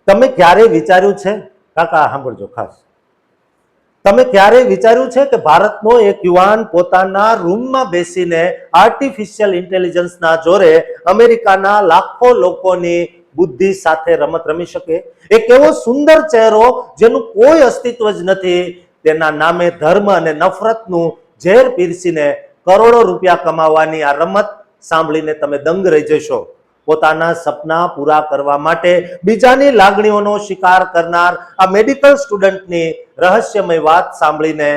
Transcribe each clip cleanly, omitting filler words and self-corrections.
તમે ક્યારે વિચાર્યું છે, કાકા સાંભળજો ખાસ, તમે ક્યારે વિચાર્યું છે કે ભારતનો એક યુવાન પોતાના રૂમમાં બેસીને આર્ટિફિશિયલ ઇન્ટેલિજન્સના જોરે અમેરિકાના લાખો લોકોની બુદ્ધિ સાથે રમત રમી શકે? એક એવો સુંદર ચહેરો જેનું કોઈ અસ્તિત્વ જ નથી, તેના નામે ધર્મ અને નફરતનું ઝેર પીરસીને કરોડો રૂપિયા કમાવાની આ રમત સાંભળીને તમે દંગ રહી જશો. પોતાના સપના પૂરા કરવા માટે બીજાની લાગણીઓનો શિકાર કરનાર આ મેડિકલ સ્ટુડન્ટની રહસ્યમય વાત સાંભળીને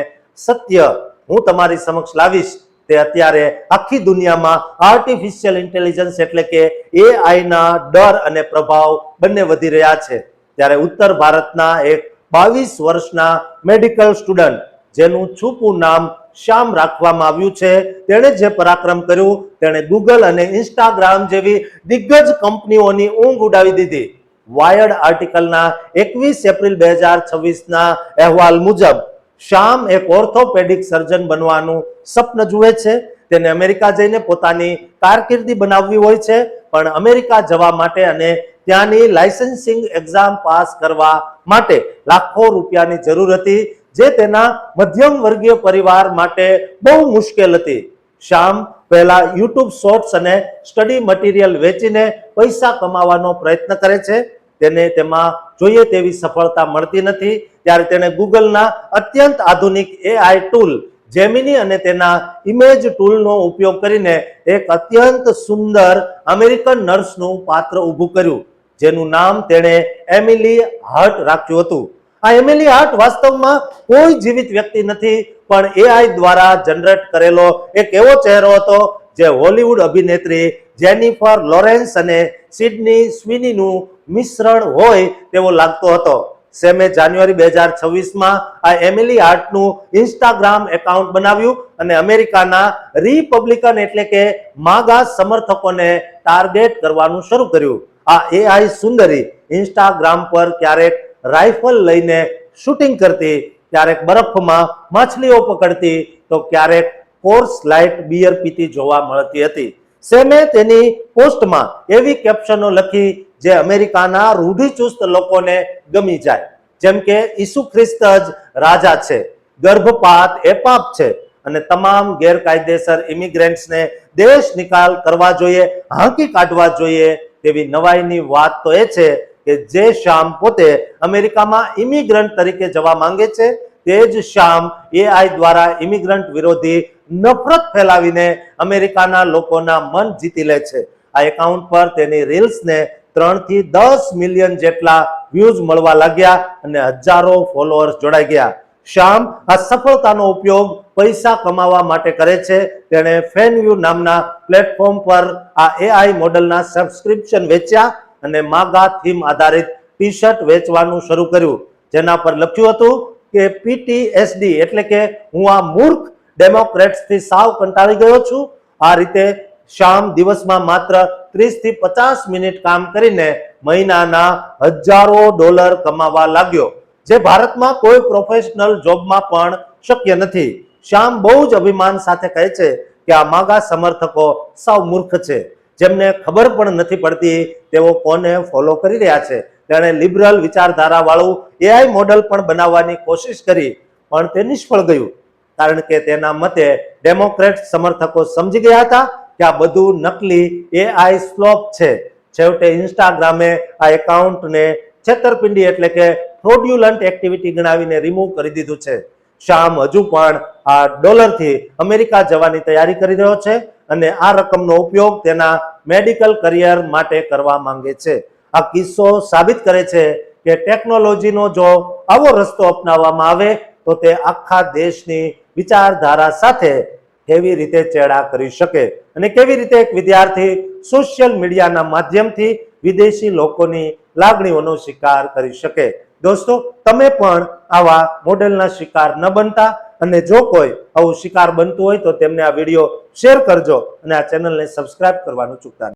સત્ય હું તમારી સમક્ષ લાવીશ. તે અત્યારે આખી દુનિયામાં આર્ટિફિશિયલ ઇન્ટેલિજન્સ એટલે કે AI ના ડર અને પ્રભાવ બંને વધી રહ્યા છે. ત્યારે ઉત્તર ભારતના એક 22 વર્ષના મેડિકલ સ્ટુડન્ટ જેનું છૂપું નામ શ્યામ રાખવામાં આવ્યું છે, તેણે જે પરાક્રમ કર્યું તેણે ગૂગલ અને ઇન્સ્ટાગ્રામ જેવી દિગ્ગજ કંપનીઓની ઊંઘ ઉડાવી દીધી. વાયર્ડ આર્ટિકલના 21 એપ્રિલ 2026ના અહેવાલ મુજબ શ્યામ એક ઓર્થોપેડિક સર્જન બનવાનું સ્વપ્ન જુએ છે. તેને અમેરિકા જઈને પોતાની કારકિર્દી બનાવવી હોય છે, પણ અમેરિકા જવા માટે અને ત્યાંની લાયસન્સિંગ એક્ઝામ પાસ કરવા માટે લાખો રૂપિયાની જરૂર હતી, જે તેના મધ્યમ વર્ગીય પરિવાર માટે બહુ મુશ્કેલ હતી. શ્યામ પહેલા યુટ્યુબ શોર્ટ્સ અને સ્ટડી મટીરિયલ વેચીને પૈસા કમાવાનો પ્રયત્ન કરે છે. તેને તેમાં જોઈએ તેવી સફળતા મળતી નથી. ત્યારે તેણે ગૂગલના અત્યંત આધુનિક AI ટૂલ જેમિની અને તેના ઇમેજ ટૂલનો ઉપયોગ કરીને એક અત્યંત સુંદર અમેરિકન નર્સનું પાત્ર ઊભું કર્યું, જેનું નામ તેણે એમિલી હર્ટ રાખ્યું હતું. આ એમિલી હર્ટ વાસ્તવમાં કોઈ જીવિત વ્યક્તિ નથી, પણ AI દ્વારા જનરેટ કરેલો એક એવો ચહેરો હતો જે હોલિવૂડ અભિનેત્રી જેનિફર લોરેન્સ અને સિડની સ્વિનીનું મિશ્રણ હોય તેવો લાગતો હતો. સેમે જાન્યુઆરી 2026માં આ એમિલી હાર્ટનું ઇન્સ્ટાગ્રામ એકાઉન્ટ બનાવ્યું અને અમેરિકાના રિપબ્લિકન એટલે કે માગા સમર્થકોને ટાર્ગેટ કરવાનું શરૂ કર્યું. આ AI સુંદરી ઇન્સ્ટાગ્રામ પર ક્યારેક રાઇફલ લઈને શૂટિંગ કરતી, ક્યારેક બરફમાં માછલીઓ પકડતી, તો ક્યારેક કોર્સ લાઇટ બિયર પીતી જોવા મળતી હતી. સેમે તેની પોસ્ટમાં એવી કેપ્શનો લખી જે અમેરિકાના રૂઢિચુસ્ત લોકોને ગમી જાય, જેમ કે ઈસુ ખ્રિસ્ત જ રાજા છે, ગર્ભપાત એ પાપ છે અને તમામ ગેરકાયદેસર ઇમિગ્રન્ટ્સને દેશ નિકાલ કરવા જોઈએ, હાંકી કાઢવા જોઈએ. તેવી નવાઈની વાત તો એ છે કે જે શ્યામ પોતે અમેરિકામાં ઇમિગ્રન્ટ તરીકે જવા માંગે છે, તે જ શ્યામ AI દ્વારા ઇમિગ્રન્ટ વિરોધી નફરત ફેલાવીને અમેરિકાના લોકોના મન જીતી લે છે. આ એકાઉન્ટ પર તેની રીલ્સને 3 થી 10 મિલિયન જેટલા વ્યૂઝ મળવા લાગ્યા અને હજારો ફોલોઅર્સ જોડાઈ ગયા. શ્યામ આ સફળતાનો ઉપયોગ પૈસા કમાવા માટે કરે છે. તેણે ફેનવ્યુ નામના પ્લેટફોર્મ પર આ AI મોડલના સબસ્ક્રિપ્શન વેચ્યા અને માગા થીમ આધારિત ટી-શર્ટ વેચવાનું શરૂ કર્યું, જેના પર લખ્યું હતું કે PTSD એટલે કે હું આ મૂર્ખ ડેમોક્રેટ્સથી સાવ કંટાળી ગયો છું. આ રીતે શ્યામ દિવસમાં માત્ર 30 થી 50 મિનિટ કામ કરીને મહિનાના હજારો ડોલર કમાવા લાગ્યો, જે ભારતમાં કોઈ પ્રોફેશનલ જોબમાં પણ શક્ય નથી. શ્યામ બહુ જ અભિમાન સાથે કહે છે કે આ માગા સમર્થકો સાવ મૂર્ખ છે, જેમને ખબર પણ નથી પડતી તેઓ કોને ફોલો કરી રહ્યા છે. તેણે લિબરલ વિચારધારા વાળું AI મોડલ પણ બનાવવાની કોશિશ કરી, પણ તે નિષ્ફળ ગયું, કારણ કે તેના મતે ડેમોક્રેટ સમર્થકો સમજી ગયા હતા કે આ બધું નકલી AI ફ્લોપ છે. છેવટે ઇન્સ્ટાગ્રામે આ એકાઉન્ટને છેતરપિંડી એટલે કે ફ્રોડ્યુલન્ટ એક્ટિવિટી ગણાવીને રિમૂવ કરી દીધું છે. શ્યામ હજુ પણ આ ડોલરથી અમેરિકા જવાની તૈયારી કરી રહ્યો છે અને આ રકમનો ઉપયોગ તેના મેડિકલ કરિયર માટે કરવા માંગે છે. આ કિસ્સો સાબિત કરે છે કે ટેકનોલોજીનો જો આવો રસ્તો અપનાવવામાં આવે તો તે આખા દેશની વિચારધારા સાથે કેવી રીતે ચેડા કરી શકે અને કેવી રીતે એક વિદ્યાર્થી સોશિયલ મીડિયાના માધ્યમથી વિદેશી લોકોની લાગણીઓનો શિકાર કરી શકે. દોસ્તો, તમે પણ આવા મોડેલના શિકાર ન બનતા, અને જો કોઈ આવું શિકાર બનતું હોય તો તેમને આ વિડીયો શેર કરજો અને આ ચેનલને સબસ્ક્રાઇબ કરવાનું ચૂકતા નહીં.